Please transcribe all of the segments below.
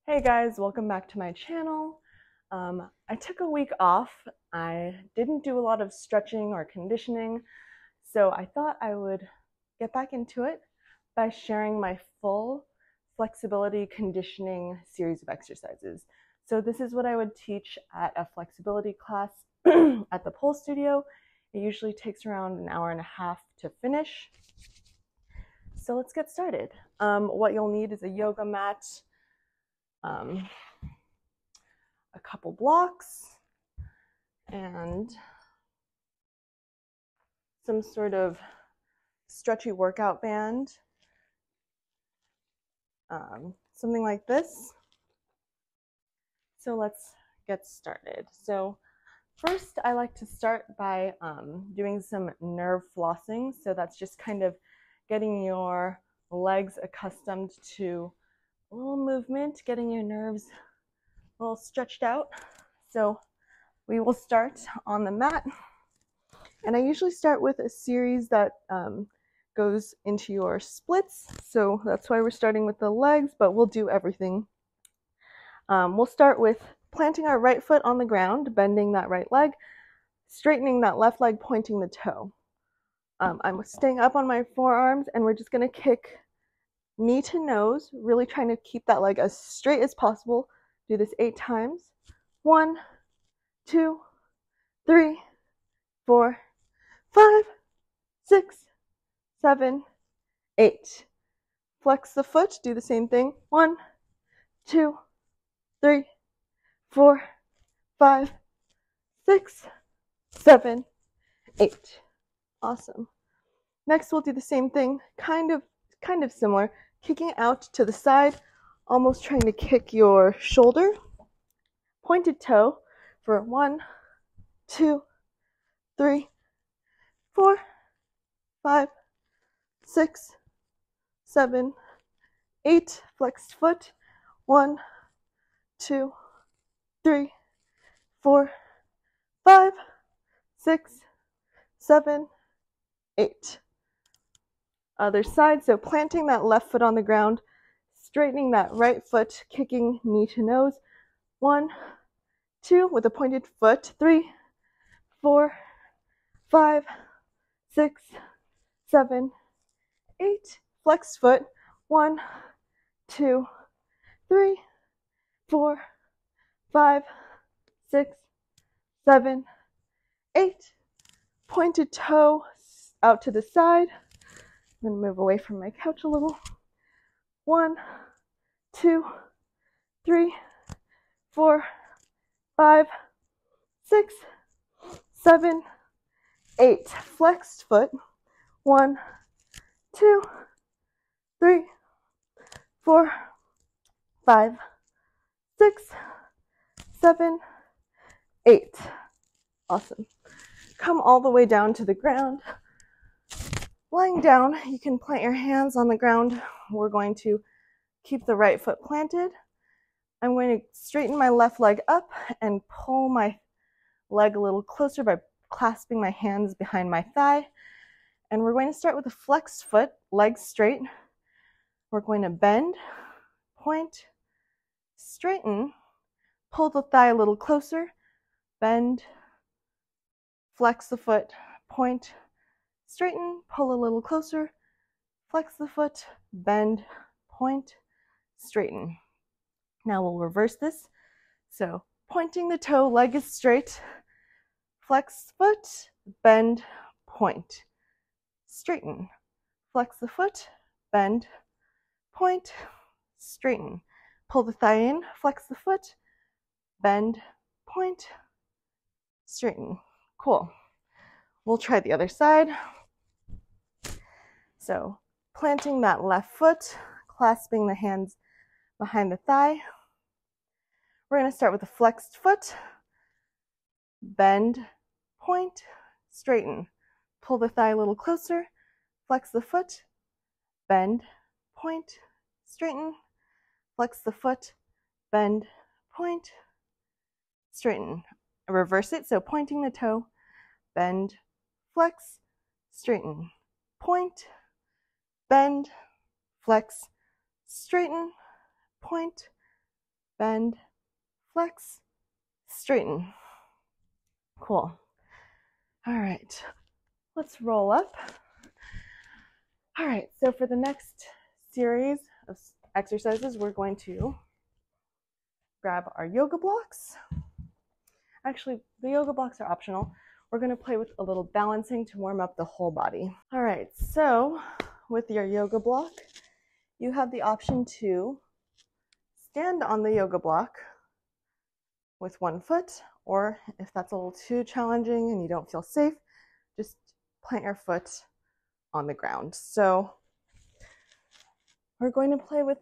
Hey guys, welcome back to my channel. I took a week off. I didn't do a lot of stretching or conditioning, so I thought I would get back into it by sharing my full flexibility conditioning series of exercises. So this is what I would teach at a flexibility class at the pole studio. It usually takes around an hour and a half to finish. So let's get started. What you'll need is a yoga mat, a couple blocks, and some sort of stretchy workout band, something like this. So let's get started. So first, I like to start by doing some nerve flossing. So that's just kind of getting your legs accustomed to a little movement, getting your nerves a little stretched out. So we will start on the mat. And I usually start with a series that goes into your splits. So that's why we're starting with the legs, but we'll do everything. We'll start with planting our right foot on the ground, bending that right leg, straightening that left leg, pointing the toe. I'm staying up on my forearms, and we're just going to kick knee to nose, really trying to keep that leg as straight as possible. Do this 8 times. 1, 2, 3, 4, 5, 6, 7, 8. Flex the foot, do the same thing. 1, 2, 3, 4, 5, 6, 7, 8. Awesome. Next, we'll do the same thing, kind of similar, kicking out to the side, almost trying to kick your shoulder. Pointed toe for 1, 2, 3, 4, 5, 6, 7, 8. Flexed foot. 1, 2, 3, 4, 5, 6, 7, 8. Other side, so planting that left foot on the ground, straightening that right foot, kicking knee to nose. 1, 2, with a pointed foot. 3, 4, 5, 6, 7, 8. Flexed foot. 1, 2, 3, 4, 5, 6, 7, 8. Pointed toe out to the side. I'm going to move away from my couch a little. 1, 2, 3, 4, 5, 6, 7, 8. Flexed foot. 1, 2, 3, 4, 5, 6, 7, 8. Awesome. Come all the way down to the ground. Lying down, you can plant your hands on the ground. We're going to keep the right foot planted. I'm going to straighten my left leg up and pull my leg a little closer by clasping my hands behind my thigh. And we're going to start with a flexed foot, legs straight. We're going to bend, point, straighten, pull the thigh a little closer, bend, flex the foot, point, straighten, pull a little closer, flex the foot, bend, point, straighten. Now we'll reverse this. So pointing the toe, leg is straight, flex foot, bend, point, straighten, flex the foot, bend, point, straighten. Pull the thigh in, flex the foot, bend, point, straighten. Cool. We'll try the other side. So planting that left foot, clasping the hands behind the thigh. We're going to start with a flexed foot, bend, point, straighten. Pull the thigh a little closer, flex the foot, bend, point, straighten, flex the foot, bend, point, straighten. Reverse it, so pointing the toe, bend, flex, straighten, point, bend, flex, straighten, point, bend, flex, straighten. Cool. All right, let's roll up. All right, so for the next series of exercises, we're going to grab our yoga blocks. Actually, the yoga blocks are optional. We're going to play with a little balancing to warm up the whole body. All right, so with your yoga block, you have the option to stand on the yoga block with one foot, or if that's a little too challenging and you don't feel safe, just plant your foot on the ground. So we're going to play with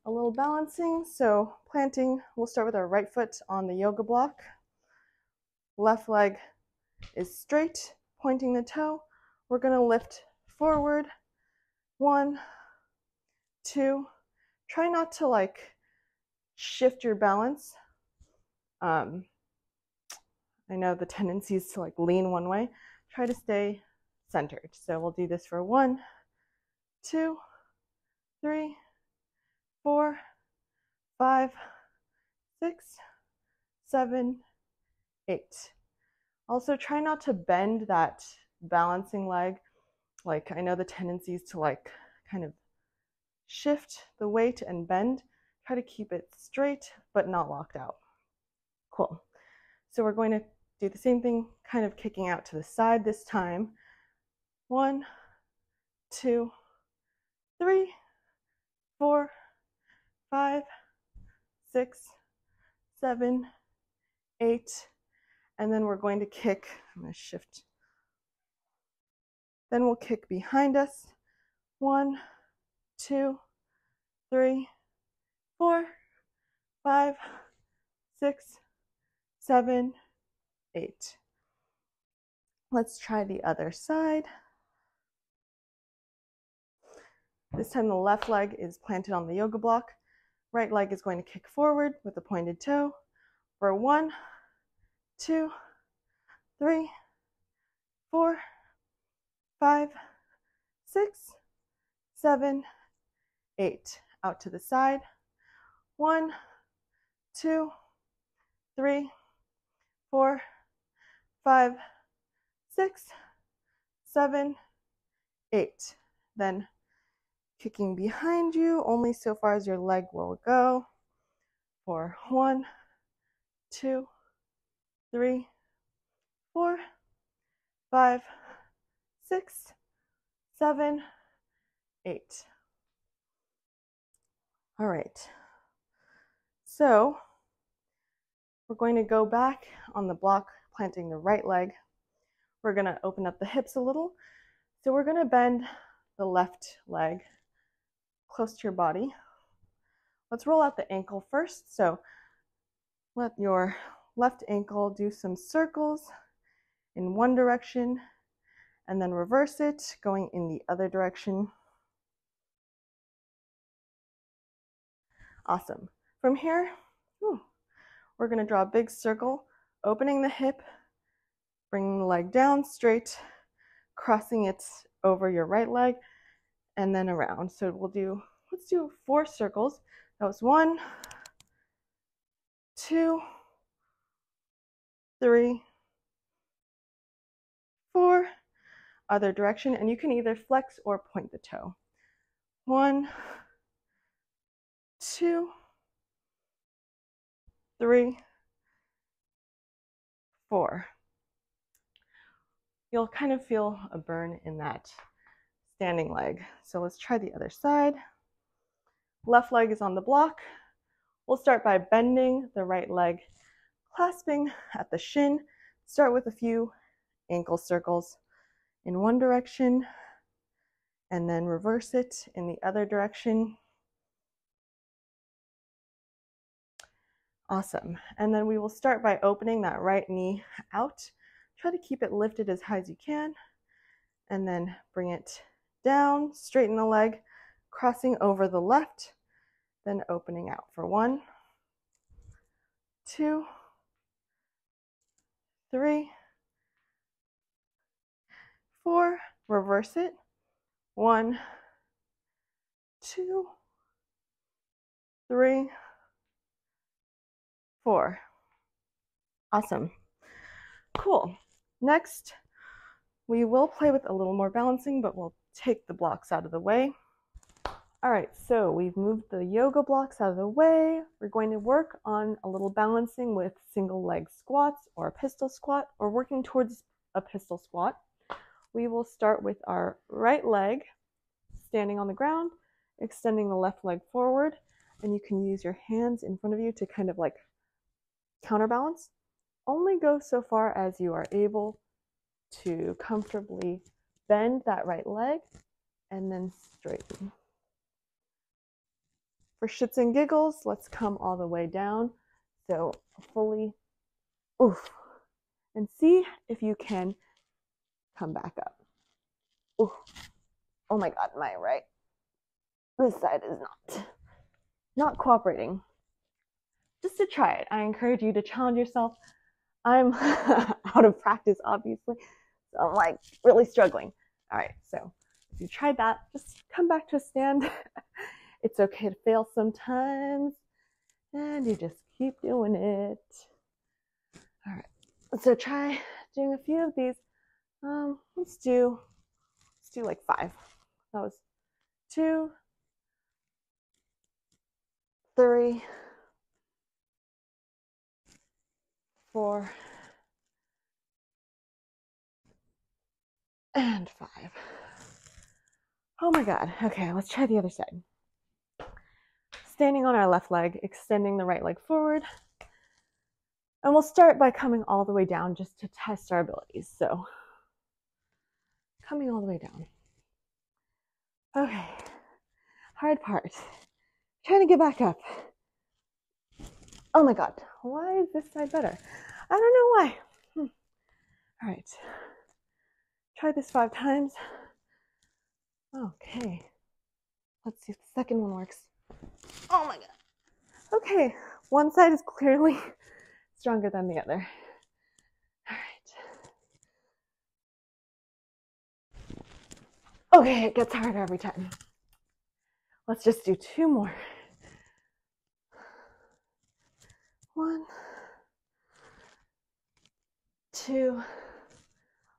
a little balancing. So planting, we'll start with our right foot on the yoga block. Left leg is straight, pointing the toe. We're going to lift forward. 1, 2. Try not to like shift your balance. I know the tendency is to like lean one way. Try to stay centered. So we'll do this for 1, 2, 3, 4, 5, 6, 7, 8. Also try not to bend that balancing leg. Like I know the tendency is to like kind of shift the weight and bend. Try to keep it straight but not locked out. Cool. So we're going to do the same thing, kind of kicking out to the side this time. 1, 2, 3, 4, 5, 6, 7, 8. And then we're going to kick. I'm going to shift. Then we'll kick behind us. 1, 2, 3, 4, 5, 6, 7, 8. Let's try the other side. This time the left leg is planted on the yoga block. Right leg is going to kick forward with a pointed toe for 1, 2, 3, 4, 5, 6, 7, 8. Out to the side. 1, 2, 3, 4, 5, 6, 7, 8. Then kicking behind you only so far as your leg will go for 1, 2, 3, 4, 5, 6, 7, 8. All right. So we're going to go back on the block, planting the right leg. We're going to open up the hips a little. So we're going to bend the left leg close to your body. Let's roll out the ankle first. So let your left ankle do some circles in one direction and then reverse it, going in the other direction. Awesome. From here, we're going to draw a big circle, opening the hip, bringing the leg down straight, crossing it over your right leg, and then around. So let's do 4 circles. That was 1, 2, 3, 4. Other direction, and you can either flex or point the toe. 1, 2, 3, 4. You'll kind of feel a burn in that standing leg. So let's try the other side. Left leg is on the block. We'll start by bending the right leg, clasping at the shin. Start with a few ankle circles in one direction, and then reverse it in the other direction. Awesome. And then we will start by opening that right knee out. Try to keep it lifted as high as you can, and then bring it down, straighten the leg, crossing over the left, then opening out for 1, 2, 3, 4. Reverse it. 1, 2, 3, 4. Awesome. Cool. Next, we will play with a little more balancing, but we'll take the blocks out of the way. All right, so we've moved the yoga blocks out of the way. We're going to work on a little balancing with single leg squats or a pistol squat, or working towards a pistol squat. We will start with our right leg standing on the ground, extending the left leg forward, and you can use your hands in front of you to kind of like counterbalance. Only go so far as you are able to comfortably bend that right leg and then straighten. For shits and giggles, let's come all the way down. So fully, oof, and see if you can come back up. Oof. Oh my God, my right. This side is not cooperating. Just to try it, I encourage you to challenge yourself. I'm out of practice, obviously, so I'm like really struggling. All right, so if you tried that, just come back to a stand. It's okay to fail sometimes, and you just keep doing it. All right, so try doing a few of these. Let's do like 5. That was 2, 3, 4, and 5. Oh my God. Okay, let's try the other side. Standing on our left leg, extending the right leg forward. And we'll start by coming all the way down just to test our abilities. So, coming all the way down. Okay, hard part. Trying to get back up. Oh my God, why is this side better? I don't know why. All right, try this 5 times. Okay, let's see if the second one works. Oh my God. Okay, one side is clearly stronger than the other. All right. Okay, it gets harder every time. Let's just do 2 more. 1, 2.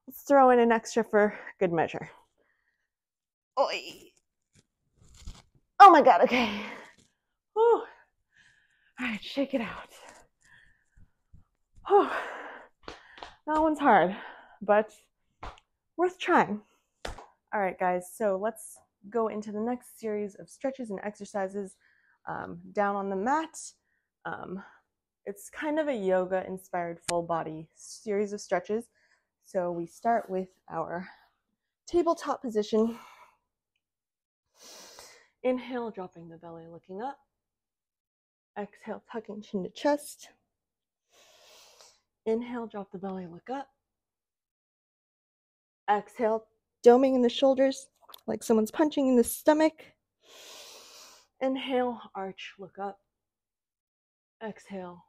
Let's throw in an extra for good measure. Oy. Oh my God, okay. Whew. All right, shake it out. Whew. That one's hard, but worth trying. All right, guys, so let's go into the next series of stretches and exercises down on the mat. It's kind of a yoga-inspired full body series of stretches. So we start with our tabletop position. Inhale, dropping the belly, looking up. Exhale, tucking chin to chest. Inhale, drop the belly, look up. Exhale, doming in the shoulders like someone's punching in the stomach. Inhale, arch, look up. Exhale,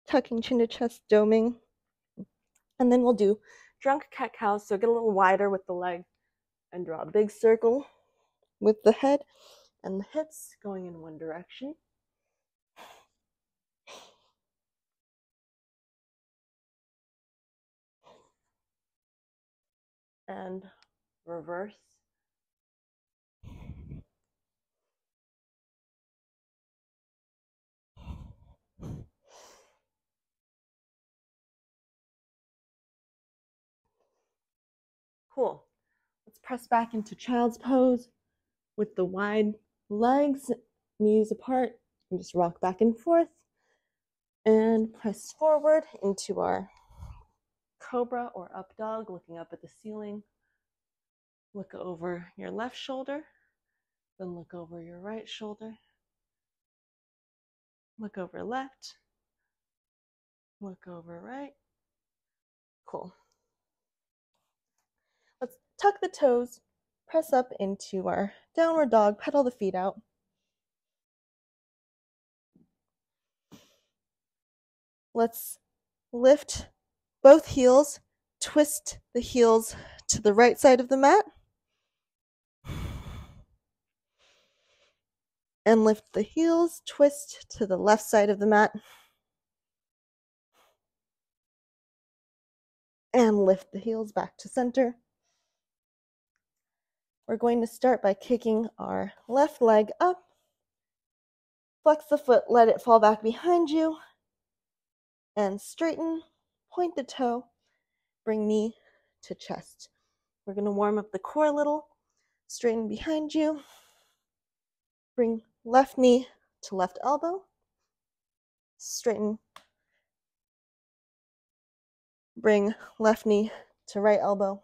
tucking chin to chest, doming. And then we'll do drunk cat-cows, so get a little wider with the leg and draw a big circle with the head and the hips going in one direction. And reverse. Cool. Let's press back into child's pose with the wide legs, knees apart, and just rock back and forth. And press forward into our cobra or up dog, looking up at the ceiling. Look over your left shoulder, then look over your right shoulder. Look over left, look over right. Cool. Let's tuck the toes, press up into our downward dog, pedal the feet out. Let's lift both heels, twist the heels to the right side of the mat, and lift the heels, twist to the left side of the mat. and lift the heels back to center. We're going to start by kicking our left leg up. Flex the foot, let it fall back behind you, and straighten, point the toe, bring knee to chest. We're going to warm up the core a little, straighten behind you, bring left knee to left elbow, straighten, bring left knee to right elbow,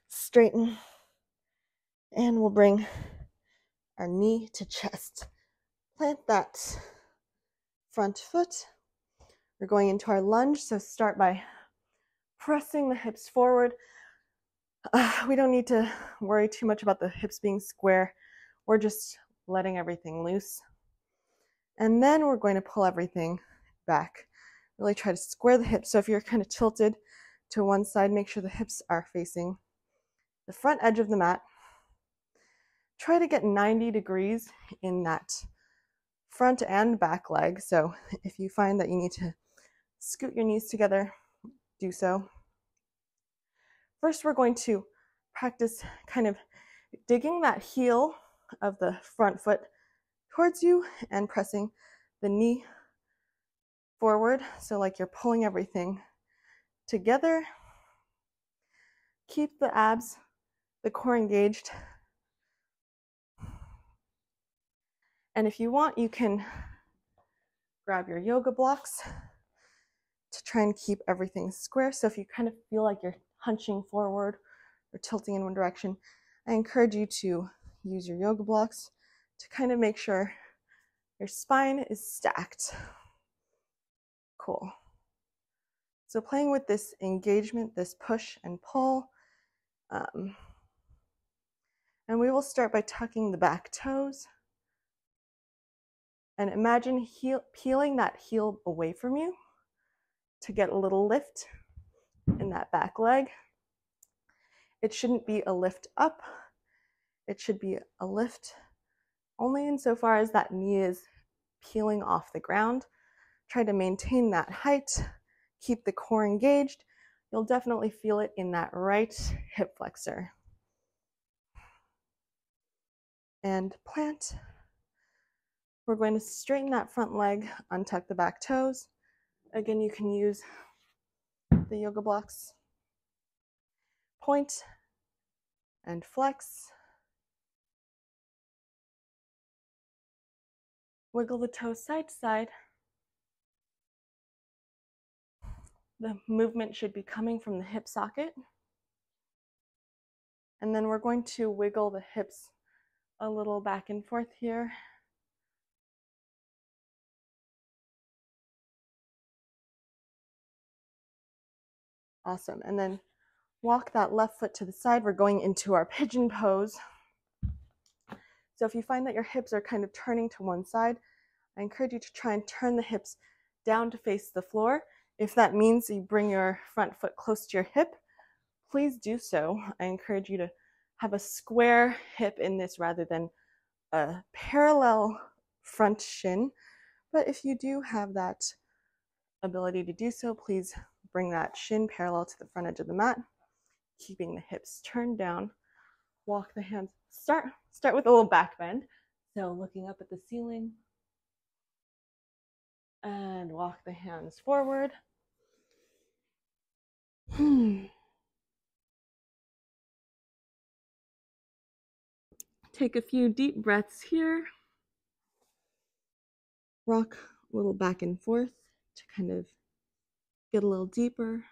straighten, and we'll bring our knee to chest. Plant that front foot. We're going into our lunge, so start by pressing the hips forward. We don't need to worry too much about the hips being square. We're just letting everything loose. And then we're going to pull everything back. Really try to square the hips. So if you're kind of tilted to one side, make sure the hips are facing the front edge of the mat. Try to get 90 degrees in that front and back leg. So if you find that you need to scoot your knees together, do so. First, we're going to practice kind of digging that heel of the front foot towards you and pressing the knee forward. So like you're pulling everything together. Keep the abs, the core engaged. And if you want, you can grab your yoga blocks to try and keep everything square. So if you kind of feel like you're hunching forward or tilting in one direction, I encourage you to use your yoga blocks to kind of make sure your spine is stacked. Cool. So playing with this engagement, this push and pull. And we will start by tucking the back toes. And imagine peeling that heel away from you to get a little lift in that back leg. It shouldn't be a lift up. It should be a lift only insofar as that knee is peeling off the ground. Try to maintain that height. Keep the core engaged. You'll definitely feel it in that right hip flexor. And plant. We're going to straighten that front leg, untuck the back toes. Again, you can use the yoga blocks. Point and flex. Wiggle the toes side to side. The movement should be coming from the hip socket. And then we're going to wiggle the hips a little back and forth here. Awesome. And then walk that left foot to the side. We're going into our pigeon pose. So if you find that your hips are kind of turning to one side, I encourage you to try and turn the hips down to face the floor. If that means you bring your front foot close to your hip, please do so. I encourage you to have a square hip in this rather than a parallel front shin. But if you do have that ability to do so, please bring that shin parallel to the front edge of the mat, keeping the hips turned down. Walk the hands, start with a little back bend. So looking up at the ceiling and walk the hands forward. Take a few deep breaths here. Rock a little back and forth to kind of get a little deeper.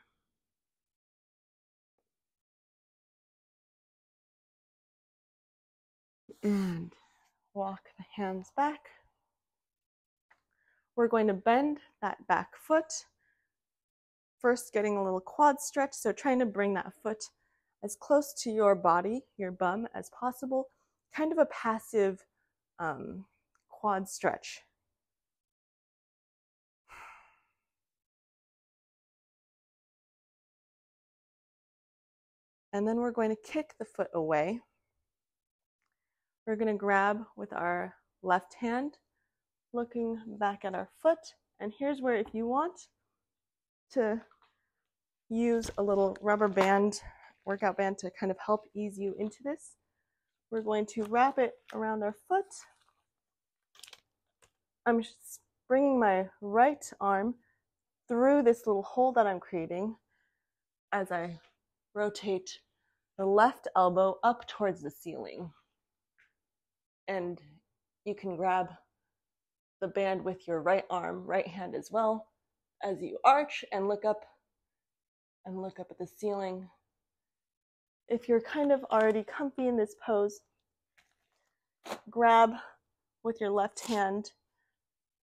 And walk the hands back. We're going to bend that back foot. First, getting a little quad stretch, so trying to bring that foot as close to your body, your bum, as possible. Kind of a passive quad stretch. And then we're going to kick the foot away. We're going to grab with our left hand, looking back at our foot. And here's where, if you want, to use a little rubber band, workout band, to kind of help ease you into this. We're going to wrap it around our foot. I'm just bringing my right arm through this little hole that I'm creating as I rotate the left elbow up towards the ceiling. And you can grab the band with your right arm, right hand as well, as you arch and look up at the ceiling. If you're kind of already comfy in this pose, grab with your left hand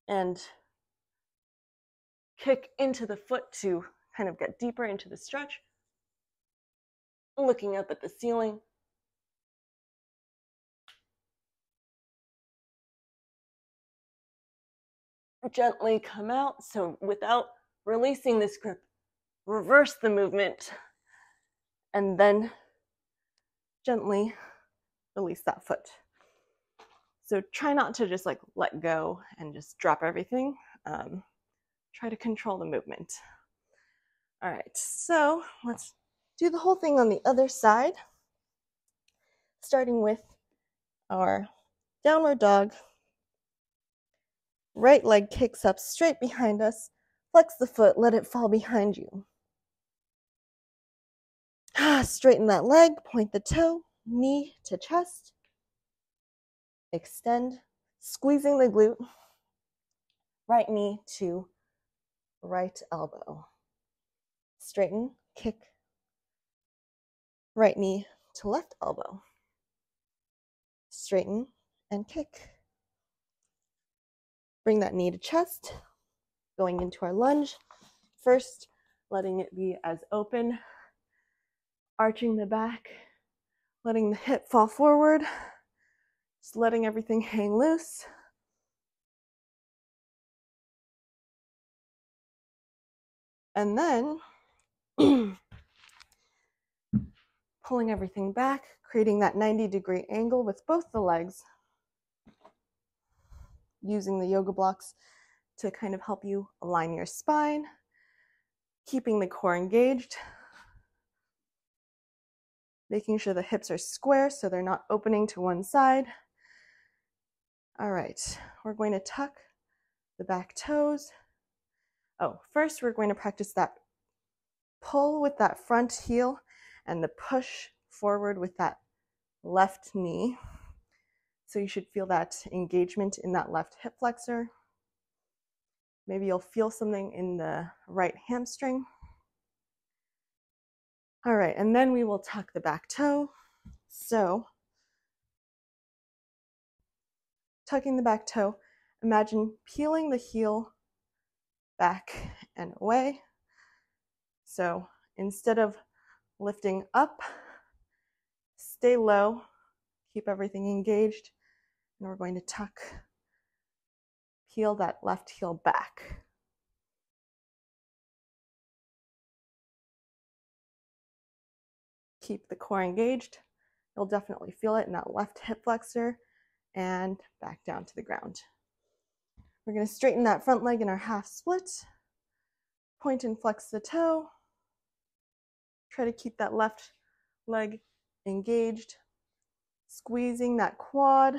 and kick into the foot to kind of get deeper into the stretch, looking up at the ceiling. Gently come out, so without releasing this grip, reverse the movement, and then gently release that foot. So try not to just like let go and just drop everything. Try to control the movement. All right, so let's do the whole thing on the other side, starting with our downward dog. Right leg kicks up straight behind us. Flex the foot, let it fall behind you. Straighten that leg, point the toe, knee to chest. Extend, squeezing the glute. Right knee to right elbow. Straighten, kick. Right knee to left elbow. Straighten and kick. Bring that knee to chest. Going into our lunge. First, letting it be as open. Arching the back. Letting the hip fall forward. Just letting everything hang loose. And then pulling everything back, creating that 90-degree angle with both the legs, using the yoga blocks to kind of help you align your spine, keeping the core engaged, making sure the hips are square so they're not opening to one side. All right, we're going to tuck the back toes. Oh, first we're going to practice that pull with that front heel and the push forward with that left knee. So you should feel that engagement in that left hip flexor. Maybe you'll feel something in the right hamstring. All right, and then we will tuck the back toe. So, tucking the back toe, imagine peeling the heel back and away. So instead of lifting up, stay low, keep everything engaged, and we're going to tuck, peel that left heel back. Keep the core engaged. You'll definitely feel it in that left hip flexor, and back down to the ground. We're going to straighten that front leg in our half split. Point and flex the toe. Try to keep that left leg engaged. Squeezing that quad.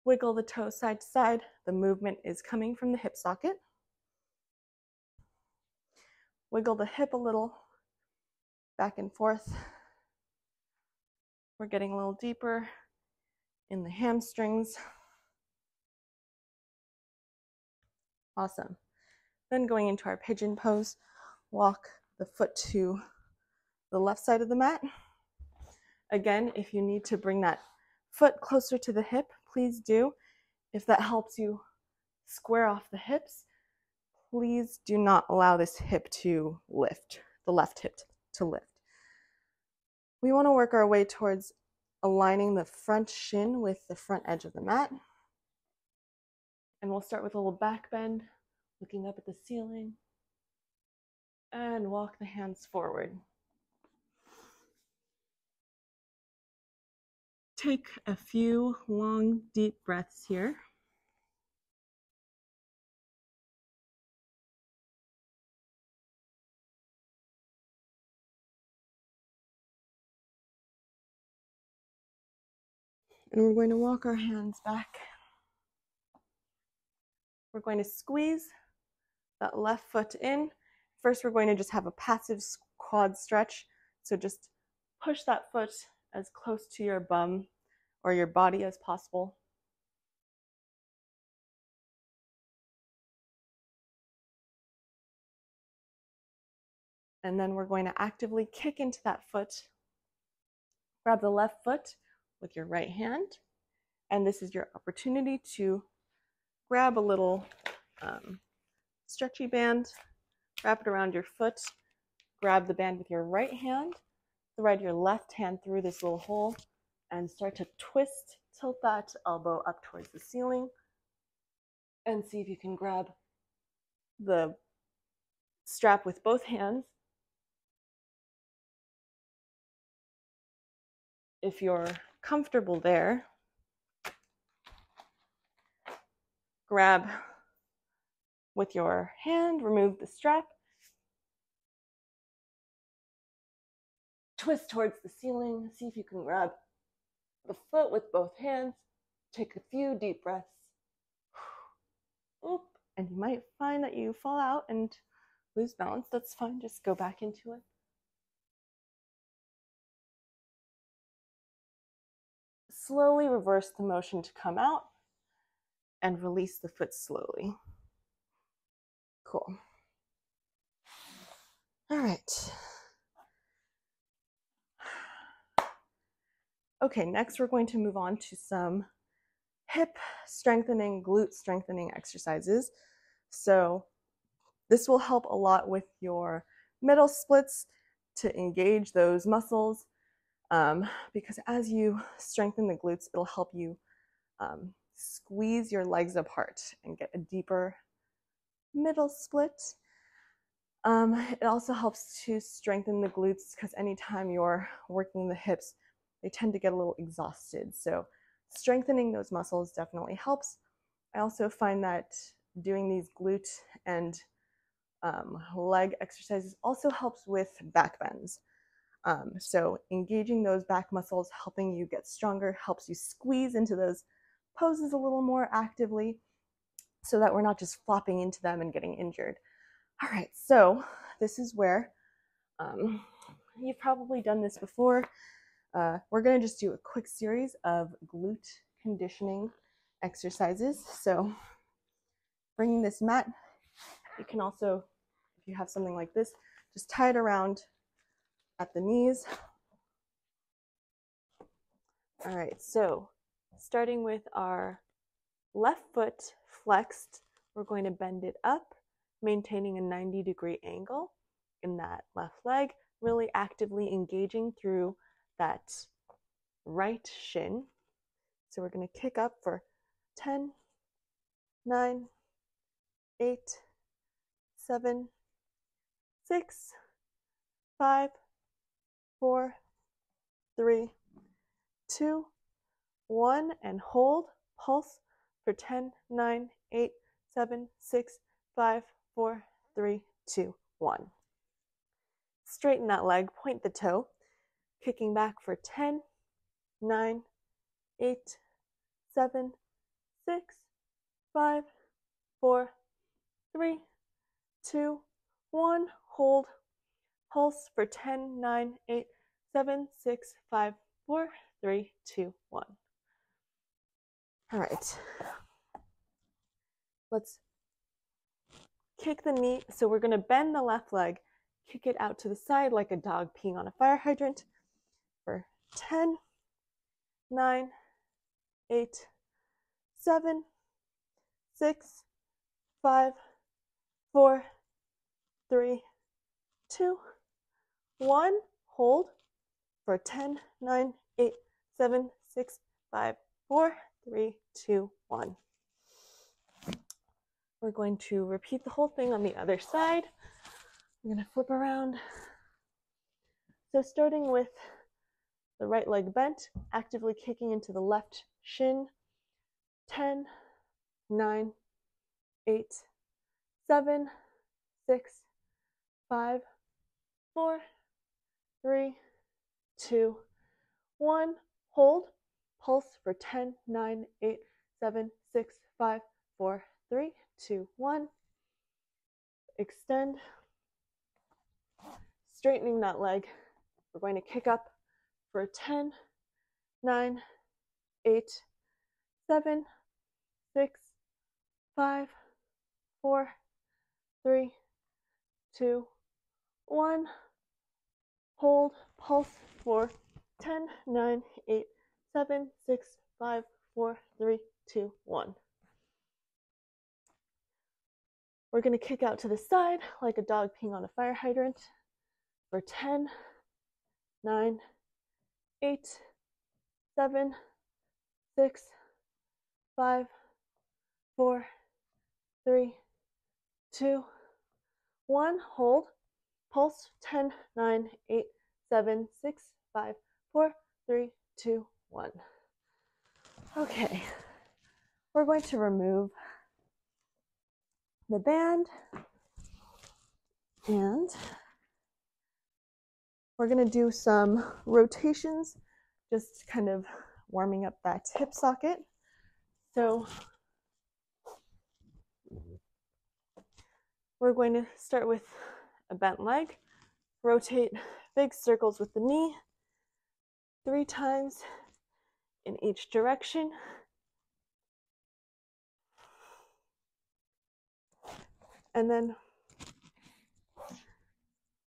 Wiggle the toe side to side. The movement is coming from the hip socket. Wiggle the hip a little, back and forth. We're getting a little deeper in the hamstrings. Awesome. Then going into our pigeon pose, walk the foot to the left side of the mat. Again, if you need to bring that foot closer to the hip, please do. If that helps you square off the hips, please do not allow this hip to lift, the left hip to lift. We want to work our way towards aligning the front shin with the front edge of the mat. And we'll start with a little back bend, looking up at the ceiling, and walk the hands forward. Take a few long, deep breaths here. And we're going to walk our hands back. We're going to squeeze that left foot in. First, we're going to just have a passive quad stretch. So just push that foot as close to your bum or your body as possible. And then we're going to actively kick into that foot. Grab the left foot with your right hand. And this is your opportunity to grab a little stretchy band, wrap it around your foot, grab the band with your right hand, thread your left hand through this little hole, and start to twist, tilt that elbow up towards the ceiling, and see if you can grab the strap with both hands. If you're comfortable there, grab with your hand, remove the strap, twist towards the ceiling, see if you can grab the foot with both hands, take a few deep breaths. Oop. And you might find that you fall out and lose balance. That's fine, just go back into it. Slowly reverse the motion to come out and release the foot slowly. Cool. All right. Okay, next we're going to move on to some hip strengthening, glute strengthening exercises. So this will help a lot with your middle splits to engage those muscles, because as you strengthen the glutes, it'll help you squeeze your legs apart and get a deeper middle split. It also helps to strengthen the glutes because anytime you're working the hips, they tend to get a little exhausted. So strengthening those muscles definitely helps. I also find that doing these glute and leg exercises also helps with back bends. So engaging those back muscles, helping you get stronger, helps you squeeze into those poses a little more actively so that we're not just flopping into them and getting injured. All right, so this is where you've probably done this before. We're going to just do a quick series of glute conditioning exercises. So bringing this mat, you can also, if you have something like this, just tie it around at the knees. All right, so starting with our left foot flexed, we're going to bend it up, maintaining a 90-degree angle in that left leg, really actively engaging through that right shin. So we're going to kick up for 10, 9, 8, 7, 6, 5, 4, 3, 2, 1, and hold, pulse for 10, 9, 8, 7, 6, 5, 4, 3, 2, 1. Straighten that leg, point the toe, kicking back for 10, 9, 8, 7, 6, 5, 4, 3, 2, 1. Hold, pulse for 10, 9, 8, 7, 6, 5, 4, 3, 2, 1. All right. Let's kick the knee. So we're going to bend the left leg, kick it out to the side like a dog peeing on a fire hydrant for 10, 9, 8, 7, 6, 5, 4, 3, 2, 1. Hold for 10, 9, 8, 7, 6, 5, 4, 3, 2, 1. We're going to repeat the whole thing on the other side. I'm going to flip around. So starting with the right leg bent, actively kicking into the left shin. 10, 9, 8, 7, 6, 5, 4, 3, 2, 1. Hold Pulse for 10, 9, 8, 7, 6, 5, 4, 3, 2, 1. Extend. Straightening that leg. We're going to kick up for 10, 9, 8, 7, 6, 5, 4, 3, 2, 1. Hold. Pulse for 10, 9, 8, 7, 6, 5, 4, 3, 2, 1. We're going to kick out to the side like a dog peeing on a fire hydrant for 10, 9, 8, 7, 6, 5, 4, 3, 2, 1. Hold. Pulse 10, 9, 8, 7, 6, 5, 4, 3, 2, 1. Okay, we're going to remove the band and we're going to do some rotations, just kind of warming up that hip socket. So we're going to start with a bent leg, rotate big circles with the knee 3 times in each direction. And then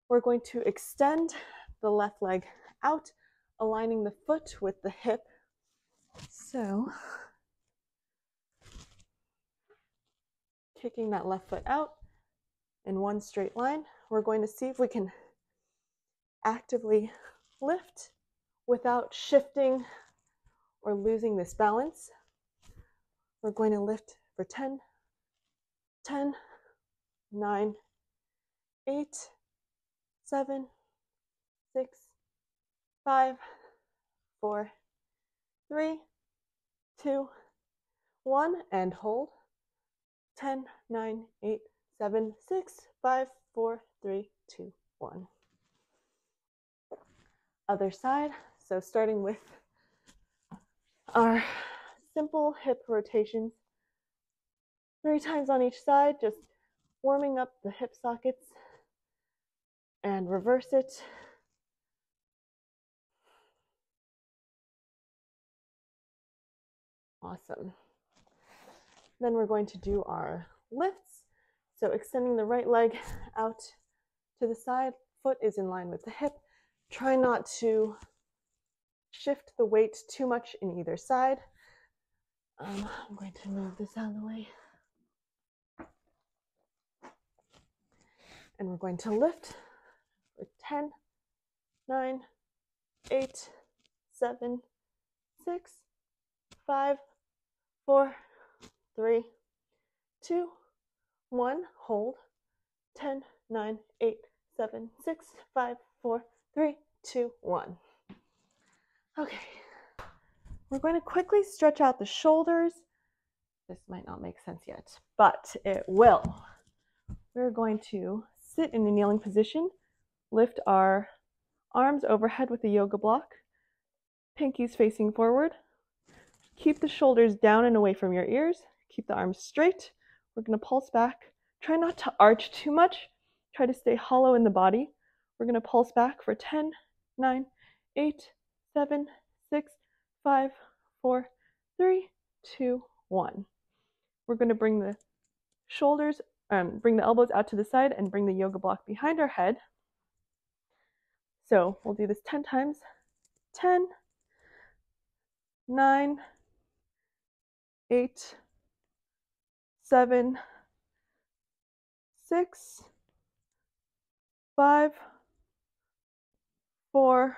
we're going to extend the left leg out, aligning the foot with the hip. So, kicking that left foot out in one straight line. We're going to see if we can actively lift without shifting or losing this balance. We're going to lift for 10, 10, 9, 8, 7, 6, 5, 4, 3, 2, 1, and hold. 10, 9, 8, 7, 6, 5, 4, 3, 2, 1. Other side. So starting with our simple hip rotations 3 times on each side, just warming up the hip sockets, and reverse it. Awesome. Then we're going to do our lifts. So extending the right leg out to the side, foot is in line with the hip. Try not to shift the weight too much in either side. I'm going to move this out of the way. And we're going to lift for 10, 9, 8, 7, 6, 5, 4, 3, 2, 1. Hold. 10, 9, 8, 7, 6, 5, 4, 3, 2, 1. Okay. We're going to quickly stretch out the shoulders. This might not make sense yet, but it will. We're going to sit in a kneeling position, lift our arms overhead with a yoga block, pinkies facing forward. Keep the shoulders down and away from your ears. Keep the arms straight. We're going to pulse back. Try not to arch too much. Try to stay hollow in the body. We're going to pulse back for 10, 9, 8, 7, 6, 5, 4, 3, 2, 1. We're going to bring the shoulders, bring the elbows out to the side and bring the yoga block behind our head. So we'll do this 10 times. 10, 9, 8, 7, 6, 5, 4,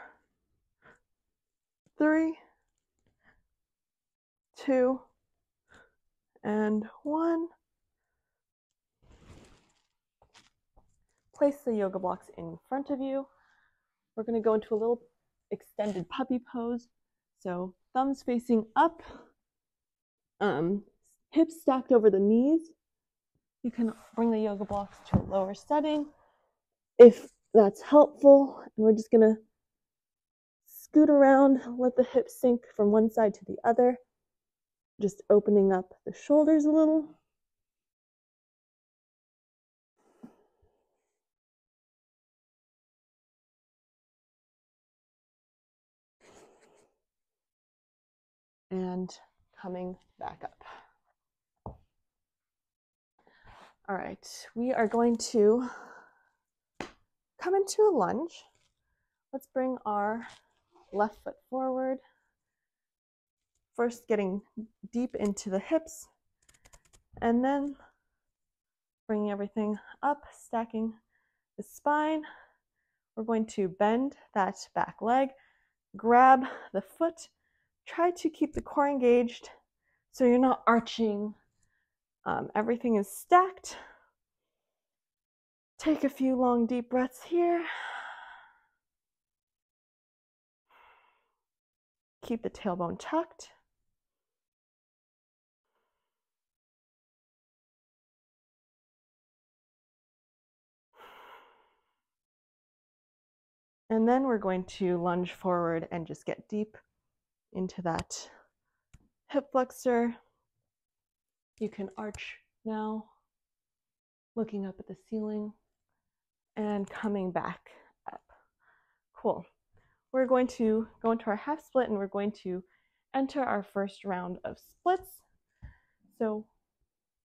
3, 2, and 1. Place the yoga blocks in front of you. We're going to go into a little extended puppy pose. So thumbs facing up, hips stacked over the knees. You can bring the yoga blocks to a lower setting if that's helpful. And we're just going to scoot around, let the hips sink from one side to the other, just opening up the shoulders a little. And coming back up. All right, we are going to come into a lunge. Let's bring our left foot forward. First getting deep into the hips, and then bringing everything up, stacking the spine. We're going to bend that back leg, grab the foot, try to keep the core engaged so you're not arching. Everything is stacked. Take a few long deep breaths here. Keep the tailbone tucked. And then we're going to lunge forward and just get deep into that hip flexor. You can arch now, looking up at the ceiling and coming back up. Cool. We're going to go into our half split and we're going to enter our first round of splits. So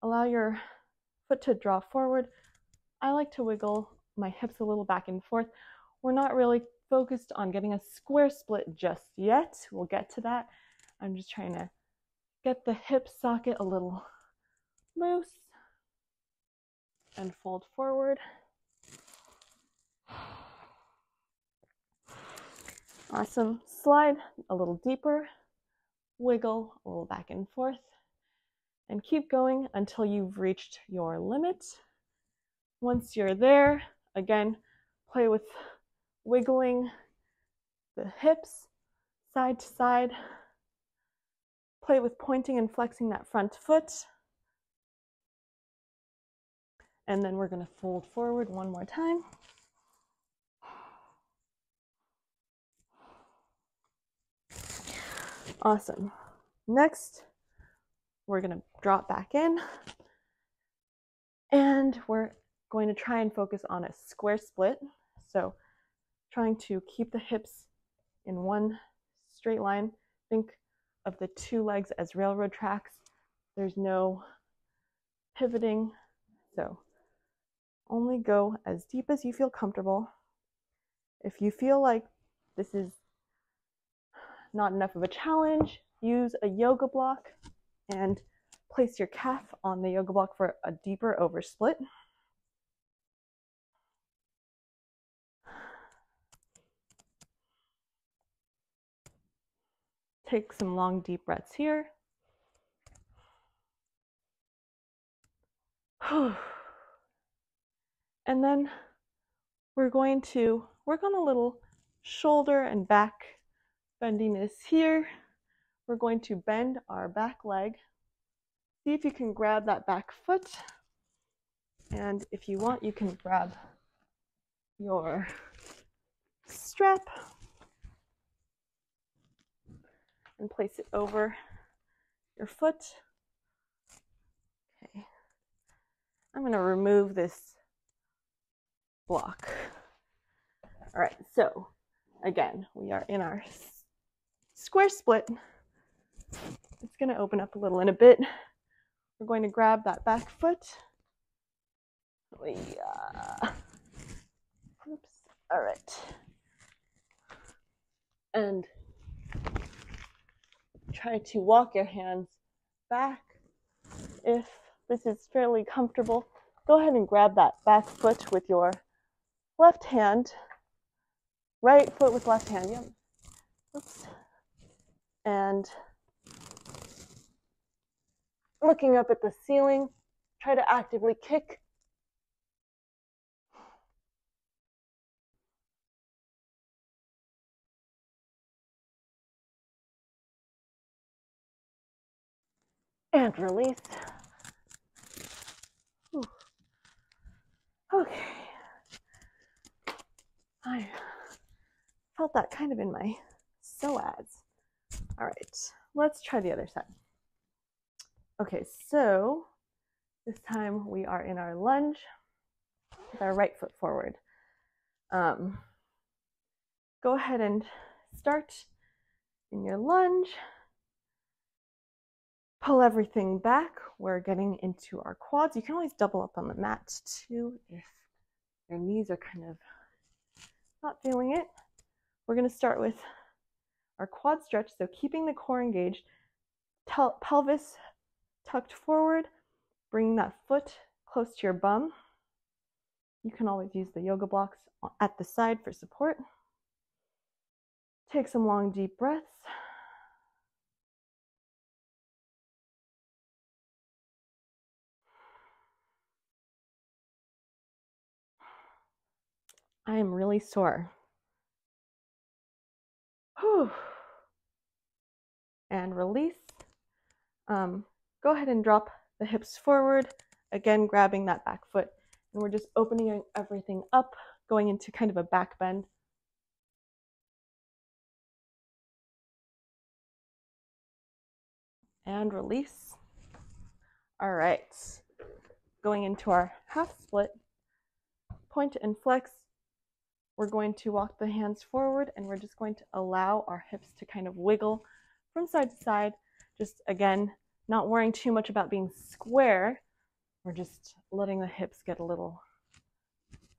allow your foot to draw forward. I like to wiggle my hips a little back and forth. We're not really focused on getting a square split just yet. We'll get to that. I'm just trying to get the hip socket a little loose and fold forward. Awesome. Slide a little deeper, wiggle a little back and forth, and keep going until you've reached your limit. Once you're there, again, play with wiggling the hips side to side. Play with pointing and flexing that front foot. And then we're going to fold forward one more time. Awesome. Next, we're going to drop back in. And we're going to try and focus on a square split. So trying to keep the hips in one straight line. Think of the two legs as railroad tracks. There's no pivoting. So only go as deep as you feel comfortable. If you feel like this is not enough of a challenge, use a yoga block and place your calf on the yoga block for a deeper oversplit. Take some long deep breaths here. And then we're going to work on a little shoulder and back bendiness here. We're going to bend our back leg. See if you can grab that back foot. And if you want, you can grab your strap and place it over your foot. Okay. I'm going to remove this block. All right, so again, we are in our square split. It's going to open up a little in a bit. We're going to grab that back foot. Oops. All right. And try to walk your hands back. If this is fairly comfortable, go ahead and grab that back foot with your left hand. Right foot with left hand. Yep. Oops. And looking up at the ceiling, try to actively kick. And release. Whew. Okay. I felt that kind of in my psoas. All right, let's try the other side. Okay, so this time we are in our lunge with our right foot forward. Go ahead and start in your lunge. Pull everything back. We're getting into our quads. You can always double up on the mat too if your knees are kind of not feeling it. We're going to start with our quad stretch, so keeping the core engaged, pelvis tucked forward, bringing that foot close to your bum. You can always use the yoga blocks at the side for support. Take some long, deep breaths. I am really sore. Whew. And release. Go ahead and drop the hips forward, again grabbing that back foot, and we're just opening everything up, going into kind of a back bend. And release. All right, going into our half split, point and flex. We're going to walk the hands forward, and we're just going to allow our hips to kind of wiggle from side to side. Just again, not worrying too much about being square. We're just letting the hips get a little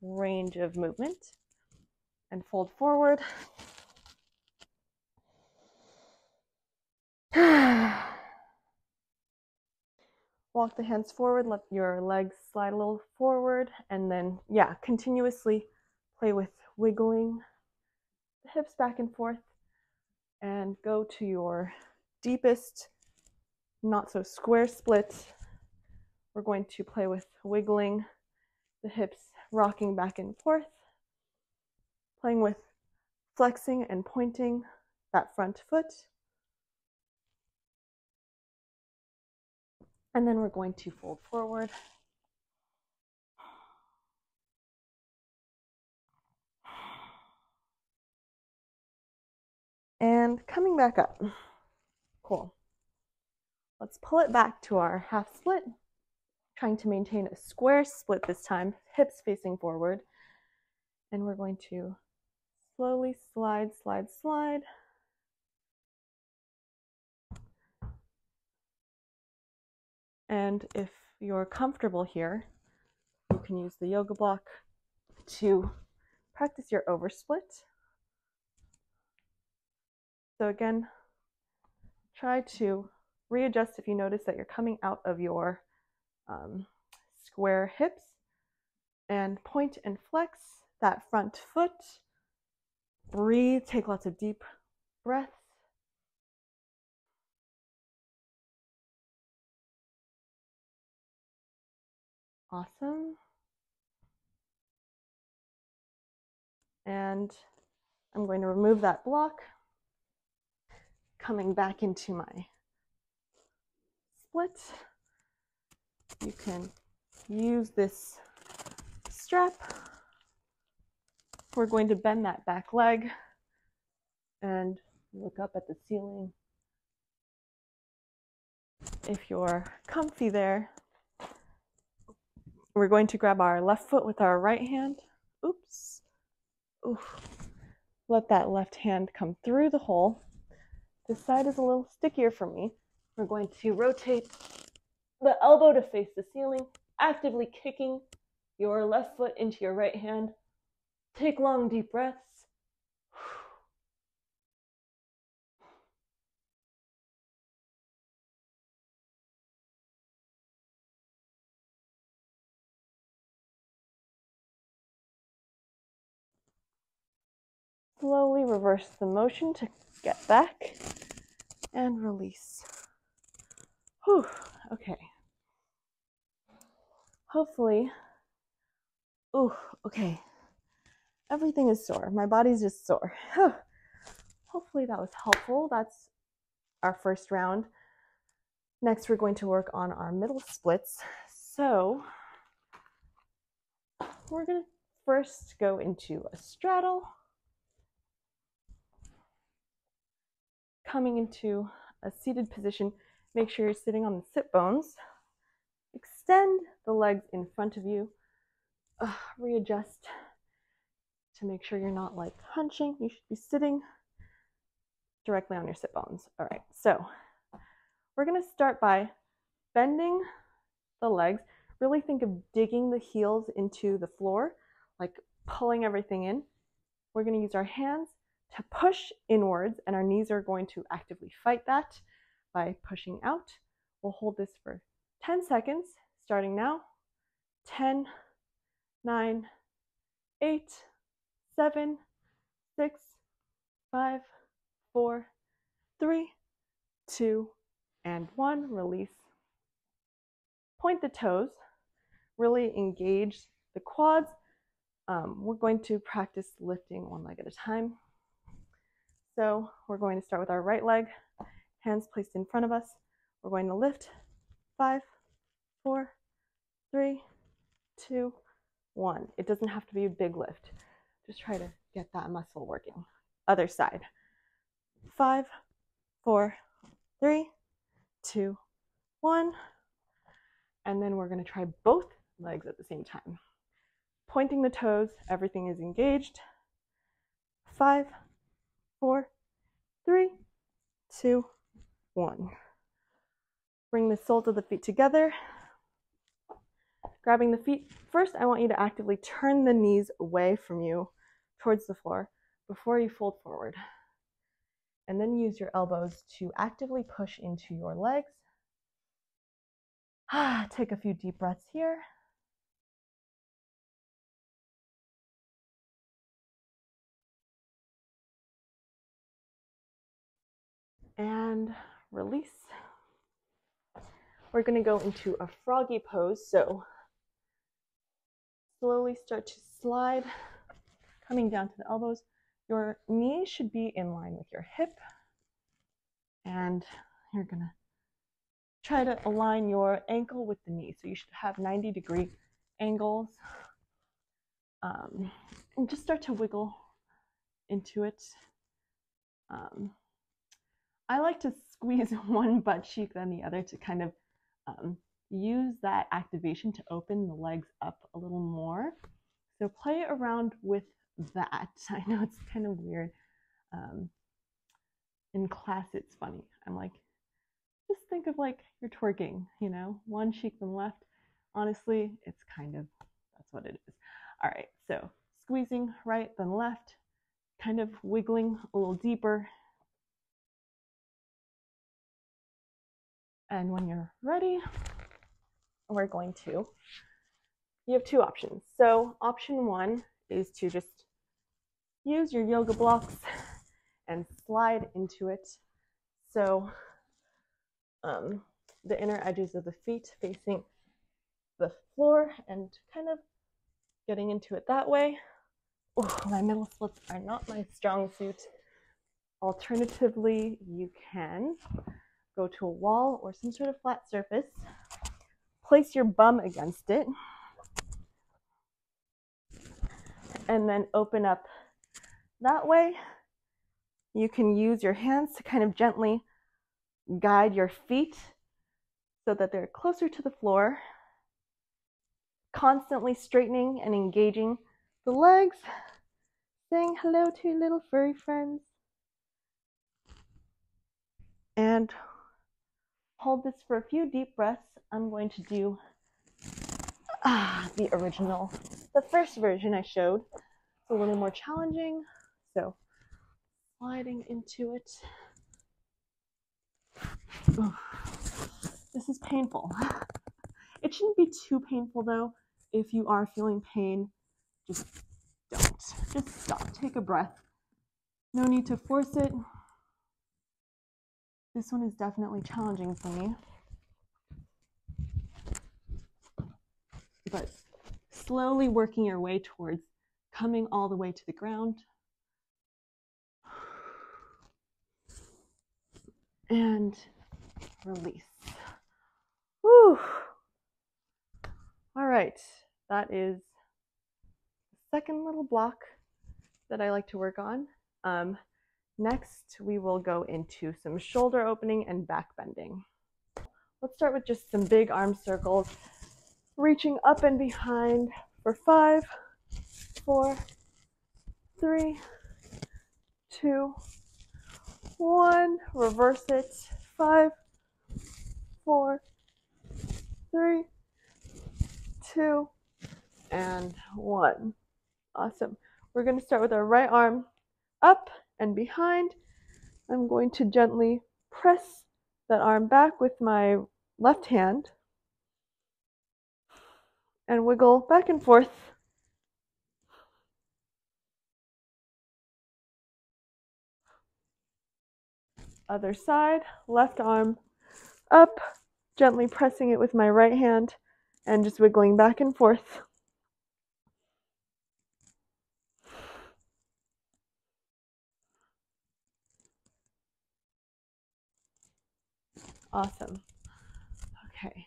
range of movement. And fold forward. Walk the hands forward, let your legs slide a little forward, and then, yeah, continuously play with wiggling the hips back and forth, and go to your deepest, not so square split. We're going to play with wiggling the hips, rocking back and forth, playing with flexing and pointing that front foot. And then we're going to fold forward. And coming back up. Cool. Let's pull it back to our half split, trying to maintain a square split this time, hips facing forward. And we're going to slowly slide, slide, slide. And if you're comfortable here, you can use the yoga block to practice your oversplit. So again, try to readjust if you notice that you're coming out of your square hips, and point and flex that front foot. Breathe, take lots of deep breaths. Awesome. And I'm going to remove that block, coming back into my split. You can use this strap. We're going to bend that back leg and look up at the ceiling. If you're comfy there, we're going to grab our left foot with our right hand. Oops. Oof. Let that left hand come through the hole. This side is a little stickier for me. We're going to rotate the elbow to face the ceiling, actively kicking your left foot into your right hand. Take long, deep breaths. Slowly reverse the motion to get back and release. Whew, okay. Hopefully, ooh, okay. Everything is sore. My body's just sore. Hopefully that was helpful. That's our first round. Next, we're going to work on our middle splits. So we're going to first go into a straddle. coming into a seated position. Make sure you're sitting on the sit bones. Extend the legs in front of you. Readjust to make sure you're not like hunching. You should be sitting directly on your sit bones. All right, so we're going to start by bending the legs. Really think of digging the heels into the floor, like pulling everything in. We're going to use our hands to push inwards, and our knees are going to actively fight that by pushing out. We'll hold this for 10 seconds, starting now. 10, 9, 8, 7, 6, 5, 4, 3, 2, and 1. Release. Point the toes. Really engage the quads. We're going to practice lifting one leg at a time. So we're going to start with our right leg, hands placed in front of us. We're going to lift. 5, 4, 3, 2, 1. It doesn't have to be a big lift. Just try to get that muscle working. Other side. 5, 4, 3, 2, 1. And then we're going to try both legs at the same time. Pointing the toes, everything is engaged. 5, 4, 3, 2, 1. Bring the soles of the feet together. Grabbing the feet. First, I want you to actively turn the knees away from you towards the floor before you fold forward. And then use your elbows to actively push into your legs. Take a few deep breaths here. And release. We're going to go into a froggy pose. So slowly start to slide, coming down to the elbows. Your knees should be in line with your hip. And you're going to try to align your ankle with the knee. So you should have 90-degree angles. And just start to wiggle into it. I like to squeeze one butt cheek then the other to kind of use that activation to open the legs up a little more. So play around with that. I know it's kind of weird. In class, it's funny. I'm like, just think of like you're twerking, you know, one cheek then left. Honestly, it's kind of, that's what it is. All right, so squeezing right then left, kind of wiggling a little deeper. And when you're ready, we're going to, you have two options. So option one is to just use your yoga blocks and slide into it. So the inner edges of the feet facing the floor and kind of getting into it that way. Oh, my middle splits are not my strong suit. Alternatively, you can go to a wall or some sort of flat surface, place your bum against it, and then open up that way. You can use your hands to kind of gently guide your feet so that they're closer to the floor, constantly straightening and engaging the legs, saying hello to your little furry friends. And hold this for a few deep breaths. I'm going to do the original, the first version I showed. It's a little more challenging, so sliding into it. This is painful. It shouldn't be too painful though. If you are feeling pain, just don't. Just stop. Take a breath. No need to force it. This one is definitely challenging for me. But slowly working your way towards coming all the way to the ground. And release. Whew. All right, that is the second little block that I like to work on. Next, we will go into some shoulder opening and back bending. Let's start with just some big arm circles, reaching up and behind for 5, 4, 3, 2, 1. Reverse it. 5, 4, 3, 2, and 1. Awesome. We're going to start with our right arm up and behind. I'm going to gently press that arm back with my left hand and wiggle back and forth. Other side, left arm up, gently pressing it with my right hand and just wiggling back and forth. Awesome. Okay.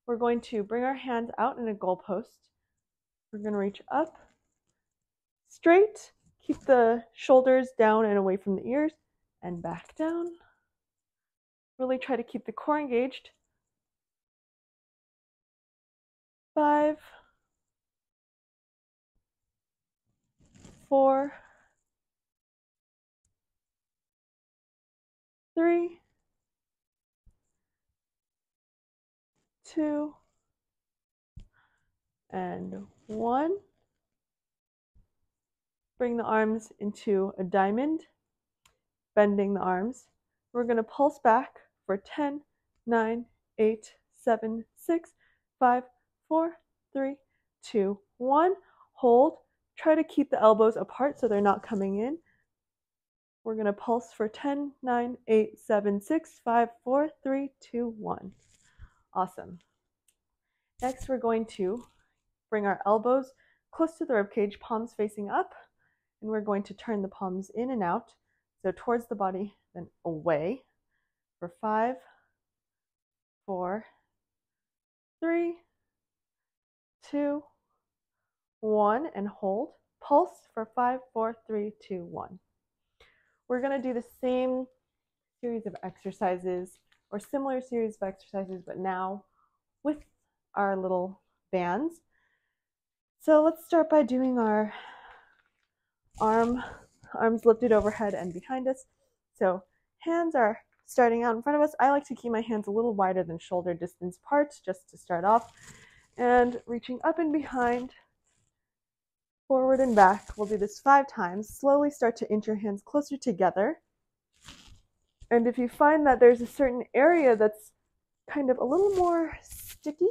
We're going to bring our hands out in a goalpost. We're going to reach up, straight, keep the shoulders down and away from the ears, and back down. Really try to keep the core engaged. 5, 4, 3, 2, and 1. Bring the arms into a diamond, bending the arms. We're going to pulse back for 10, 9, 8, 7, 6, 5, 4, 3, 2, 1. Hold. Try to keep the elbows apart so they're not coming in. We're going to pulse for 10, 9, 8, 7, 6, 5, 4, 3, 2, 1. Awesome. Next, we're going to bring our elbows close to the ribcage, palms facing up, and we're going to turn the palms in and out, so towards the body, then away, for 5, 4, 3, 2, 1, and hold. Pulse for 5, 4, 3, 2, 1. We're going to do the same series of exercises, or similar series of exercises, but now with our little bands. So let's start by doing our arms lifted overhead and behind us. So hands are starting out in front of us. I like to keep my hands a little wider than shoulder distance apart just to start off. And reaching up and behind, forward and back. We'll do this 5 times. Slowly start to inch your hands closer together. And if you find that there's a certain area that's kind of a little more sticky,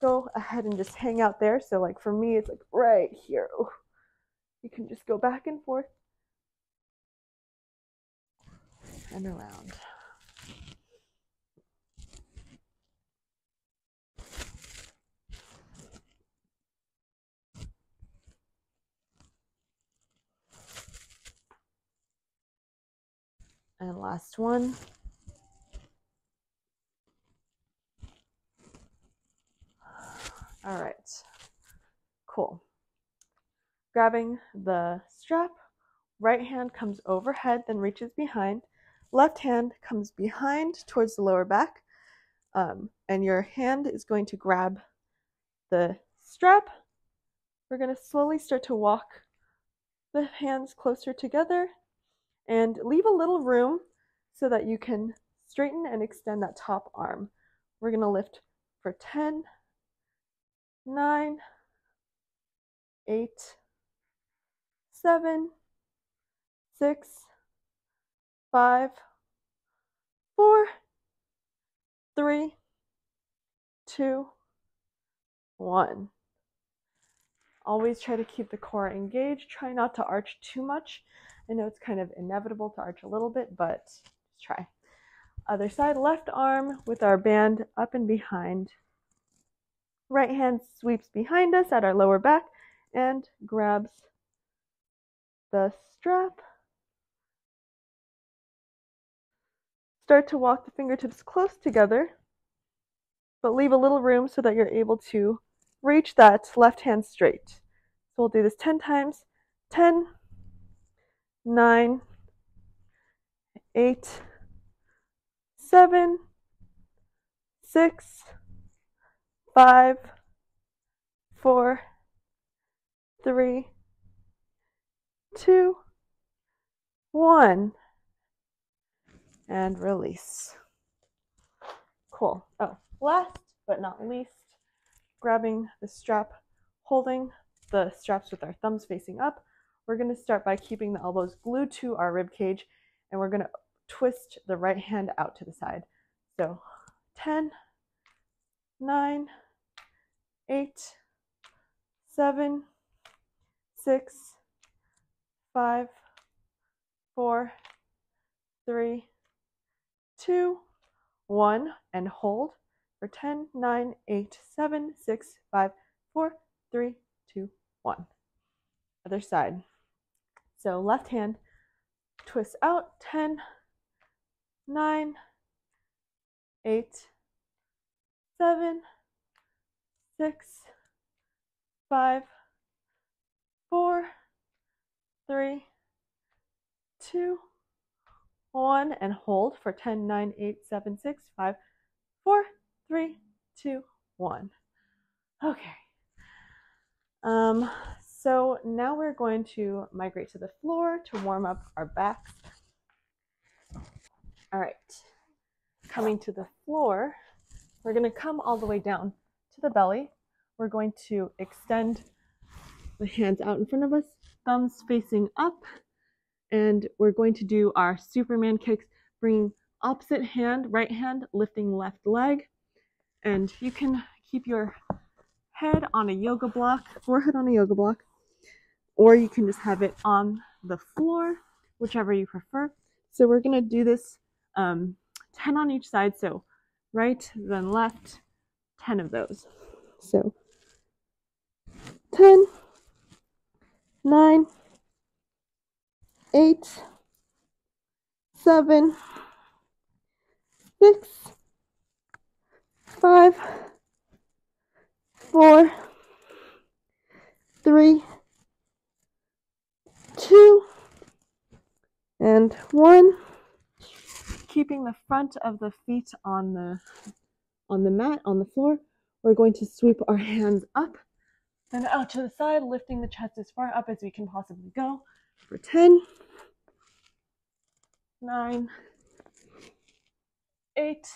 go ahead and just hang out there. So like for me, it's like right here. You can just go back and forth and around. And last one. All right, cool. Grabbing the strap, right hand comes overhead, then reaches behind. Left hand comes behind towards the lower back, and your hand is going to grab the strap. We're going to slowly start to walk the hands closer together and leave a little room so that you can straighten and extend that top arm. We're going to lift for 10, 9, 8, 7, 6, 5, 4, 3, 2, 1. Always try to keep the core engaged. Try not to arch too much. I know it's kind of inevitable to arch a little bit, but just try. Other side, left arm with our band up and behind. Right hand sweeps behind us at our lower back and grabs the strap. Start to walk the fingertips close together, but leave a little room so that you're able to reach that left hand straight. So we'll do this 10 times. 10, 9, 8, 7, 6, 5, 4, 3, 2, 1, and release. Cool. Oh, last but not least, grabbing the strap, holding the straps with our thumbs facing up. We're going to start by keeping the elbows glued to our rib cage, and we're going to twist the right hand out to the side. So 10, 9, 8, 7, 6, 5, 4, 3, 2, 1, and hold for 10, 9, 8, 7, 6, 5, 4, 3, 2, 1. Other side. So left hand, twist out, 10, 9, 8, 7, 6, 5, 4, 3, 2, 1, and hold for 10, 9, 8, 7, 6, 5, 4, 3, 2, 1. Okay. So now we're going to migrate to the floor to warm up our backs. All right. Coming to the floor, we're going to come all the way down to the belly. We're going to extend the hands out in front of us, thumbs facing up, and we're going to do our Superman kicks, bringing opposite hand, right hand, lifting left leg, and you can keep your head on a yoga block, forehead on a yoga block, or you can just have it on the floor, whichever you prefer. So we're going to do this 10 on each side, so right, then left, 10 of those. So 10, 9, 8, 7, 6, 5, 4, 3, 2, and 1. Keeping the front of the feet on the mat, on the floor, we're going to sweep our hands up, then out to the side, lifting the chest as far up as we can possibly go for 10, 9, 8,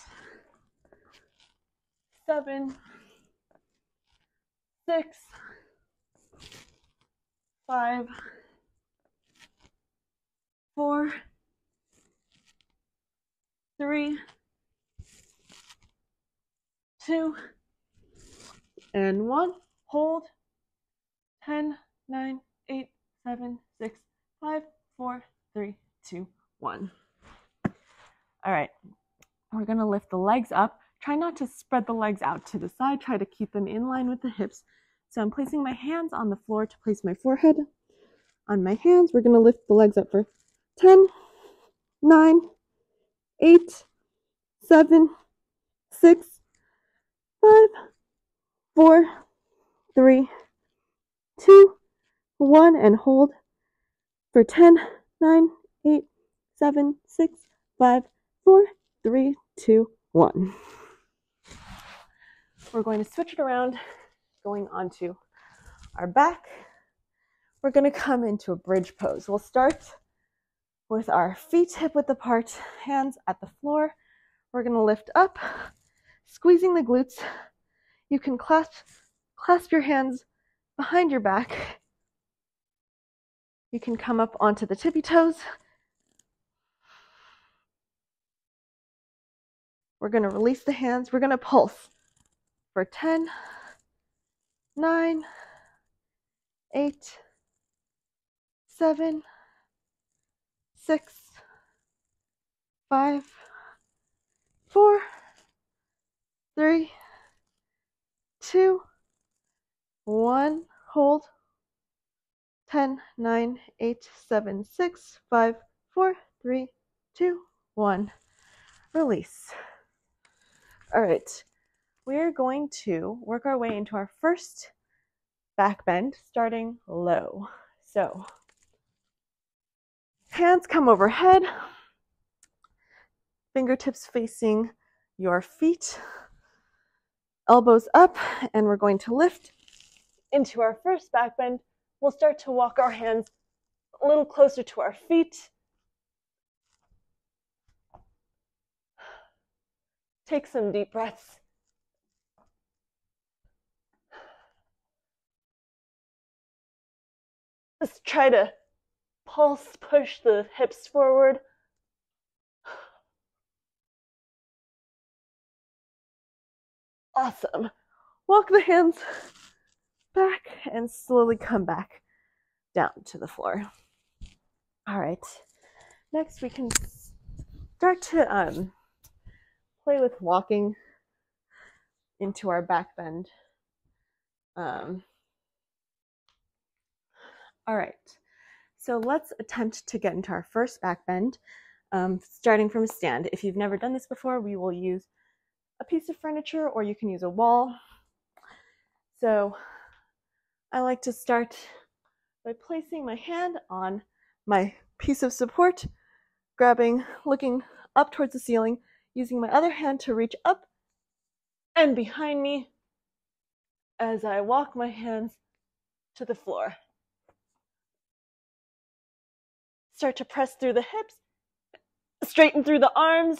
7, 6, 5, 4, 3, 2, and 1. Hold. 10, 9, 8, 7, 6, 5, 4, 3, 2, 1. All right. We're going to lift the legs up. Try not to spread the legs out to the side. Try to keep them in line with the hips. So I'm placing my hands on the floor to place my forehead on my hands. We're going to lift the legs up for 10, 9, 8, 7, 6, 5, 4, 3, 2, 1, and hold for 10, 9, 8, 7, 6, 5, 4, 3, 2, 1. We're going to switch it around, going onto our back. We're going to come into a bridge pose. We'll start with our feet hip width apart, hands at the floor. We're going to lift up, squeezing the glutes. You can clasp your hands behind your back. You can come up onto the tippy toes. We're going to release the hands. We're going to pulse for 10, 9, 8, 7, 6, 5, 4, 3, 2, 1. Hold. 10, 9, 8, 7, 6, 5, 4, 3, 2, 1. Release. All right. We're going to work our way into our first back bend, starting low. So hands come overhead. fingertips facing your feet, elbows up, and we're going to lift into our first back bend. We'll start to walk our hands a little closer to our feet. Take some deep breaths. Just try to pulse, push the hips forward. Awesome. Walk the hands back and slowly come back down to the floor. All right. Next, we can start to play with walking into our back bend. All right. So let's attempt to get into our first back bend, starting from a stand. If you've never done this before, we will use a piece of furniture, or you can use a wall. So I like to start by placing my hand on my piece of support, looking up towards the ceiling, using my other hand to reach up and behind me as I walk my hands to the floor. Start to press through the hips, straighten through the arms,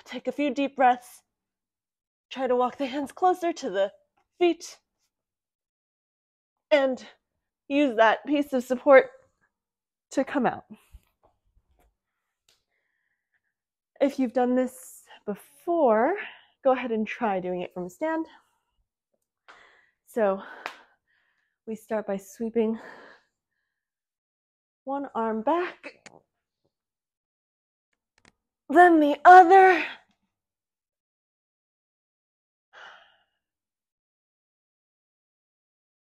take a few deep breaths, try to walk the hands closer to the feet, and use that piece of support to come out. If you've done this before, go ahead and try doing it from a stand. So we start by sweeping one arm back, then the other.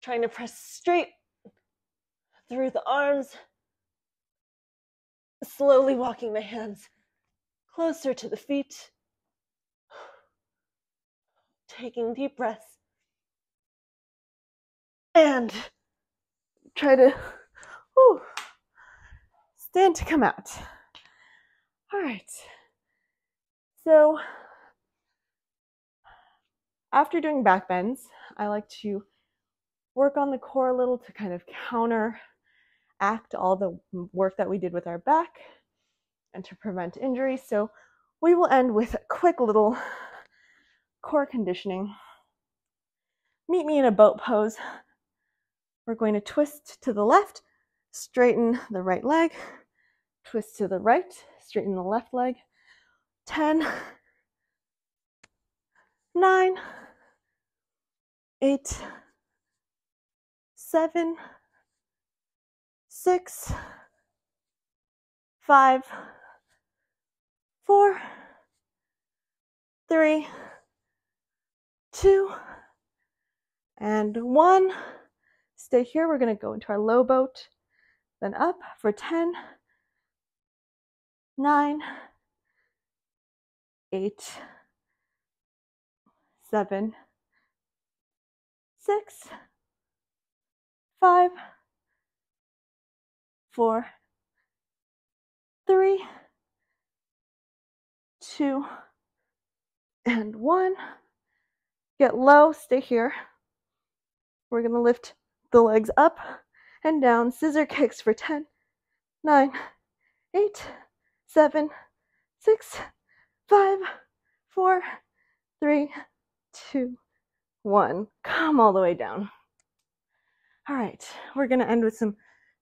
Trying to press straight through the arms, slowly walking the hands closer to the feet, taking deep breaths, and try to stand to come out. All right. So after doing back bends, I like to work on the core a little to kind of counteract all the work that we did with our back and to prevent injury. So we will end with a quick little core conditioning. Meet me in a boat pose. We're going to twist to the left, straighten the right leg, twist to the right, straighten the left leg. 10, 9, 8, 7, 6, 5, 4, 3, 2, and 1. Stay here. We're going to go into our low boat, then up for 10, 9, 8, 7, 6, 5, 4, 3, 2, and 1. Get low, stay here. We're going to lift the legs up and down, scissor kicks for 10, 9, 8, 7, 6, 5, 4, 3, 2, 1. Come all the way down. All right, we're going to end with some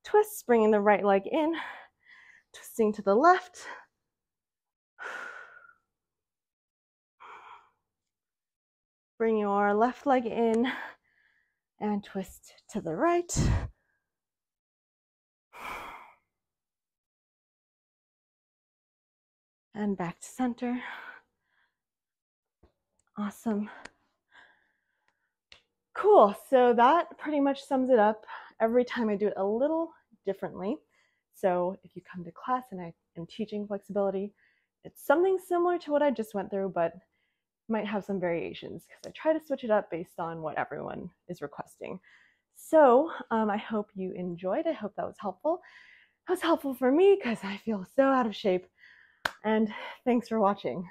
twists, bringing the right leg in, twisting to the left. Bring your left leg in and twist to the right. And back to center. Awesome. Cool, so that pretty much sums it up. Every time I do it a little differently. So if you come to class and I am teaching flexibility, it's something similar to what I just went through, but might have some variations because I try to switch it up based on what everyone is requesting. So I hope you enjoyed. I hope that was helpful. That was helpful for me because I feel so out of shape. And thanks for watching.